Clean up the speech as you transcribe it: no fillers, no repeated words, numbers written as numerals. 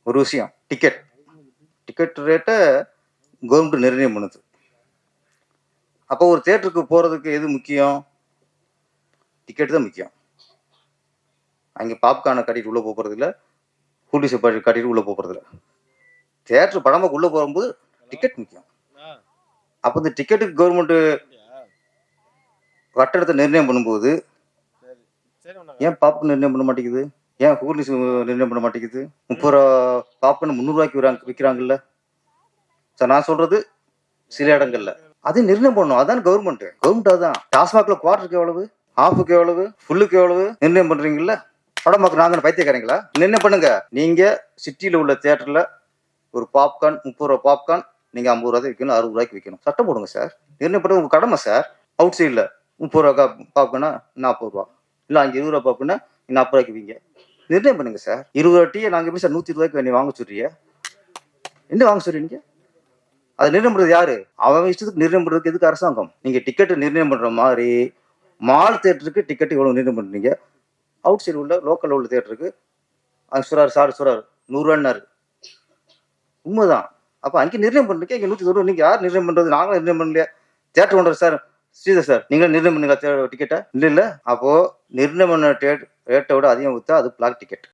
ஒரு விஷயம் ticket ticket ரேட்டை கவர்மெண்ட் நிர்ணயம் பண்ணுது. அப்போ ஒரு தியேட்டருக்கு போகிறதுக்கு எது முக்கியம்? டிக்கெட் தான் முக்கியம். அங்கே பாப்கார்னை கட்டிட்டு உள்ளே போகிறது இல்லை, கூலிஸை கட்டிட்டு உள்ளே போகிறது இல்லை. தியேட்டர் படமாக உள்ளே போகும்போது டிக்கெட் முக்கியம். அப்போ இந்த டிக்கெட்டுக்கு கவர்மெண்ட் கட்டணத்தை நிர்ணயம் பண்ணும்போது ஏன் பாப்கார்ன் நிர்ணயம் பண்ண மாட்டேங்குது? ஏன் கூலிஸ் நிர்ணயம் பண்ண மாட்டேங்குது? 30 ரூபா பாப்கார்ன் 300 ரூபாய்க்கு விற்கிறாங்கல்ல சார். நான் சொல்றது சில இடங்கள்ல அது நிர்ணயம் பண்ணணும். அதான் கவர்மெண்ட். அதான் டாஸ்மாக்ல குவார்டருக்கு எவ்வளவு, ஹாஃபுக்கு எவ்வளவு, ஃபுல்லுக்கு எவ்வளவு நிர்ணயம் பண்றீங்கல்ல. படமாக்கு நாங்க பைத்தியக்காரங்களா? நிர்ணயம் பண்ணுங்க. நீங்க சிட்டியில உள்ள தியேட்டர்ல ஒரு பாப்கார்ன் 30 ரூபா பாப்கார்ன் நீங்க 50 ரூபாய்க்கு விற்கணும், 60 ரூபாய்க்கு விற்கணும். சட்டம் போடுங்க சார். நிர்ணயம் பண்ண உங்க கடமை சார். அவுட் சைட்ல 30 ரூபா பாப்கார்னா 40 ரூபா, இல்ல அங்க 20 ரூபா பாப்கார்னா 40 ரூபாய்க்கு விங்க. நிர்ணயம் பண்ணுங்க சார். 20 ரூபா டீயை நாங்க எப்படி சார் 120 ரூபாய்க்கு நீ வாங்க சொல்றீங்க? என்ன வாங்க சொல்றீங்க? அதை நிர்ணயம் பண்றது யாரு? அவன் இஷ்டத்துக்கு நிர்ணயம் பண்றதுக்கு எதுக்கு அரசாங்கம்? நீங்க டிக்கெட் நிர்ணயம் பண்ற மாதிரி மால் தியேட்டருக்கு டிக்கெட் எவ்வளவு நிர்ணயம் பண்றீங்க? அவுட் சைடு உள்ள லோக்கல்ல உள்ள தியேட்டருக்கு சார் 100 ரூபான்னாரு. உண்மைதான். அப்ப அங்கே நிர்ணயம் பண்றீங்க, இங்க 120 ரூபா. நீங்க யார் நிர்ணயம் பண்றது? நாங்களும் நிர்ணயம் பண்ணலையா? Theatre owner sir, Sridhar sir, நீங்க நிர்ணயம் பண்ணுங்க டிக்கெட்டை. இல்ல அப்போ நிர்ணயம் பண்ண ரேட்டை விட அதிகம் வித்தா அது பிளாக் டிக்கெட்.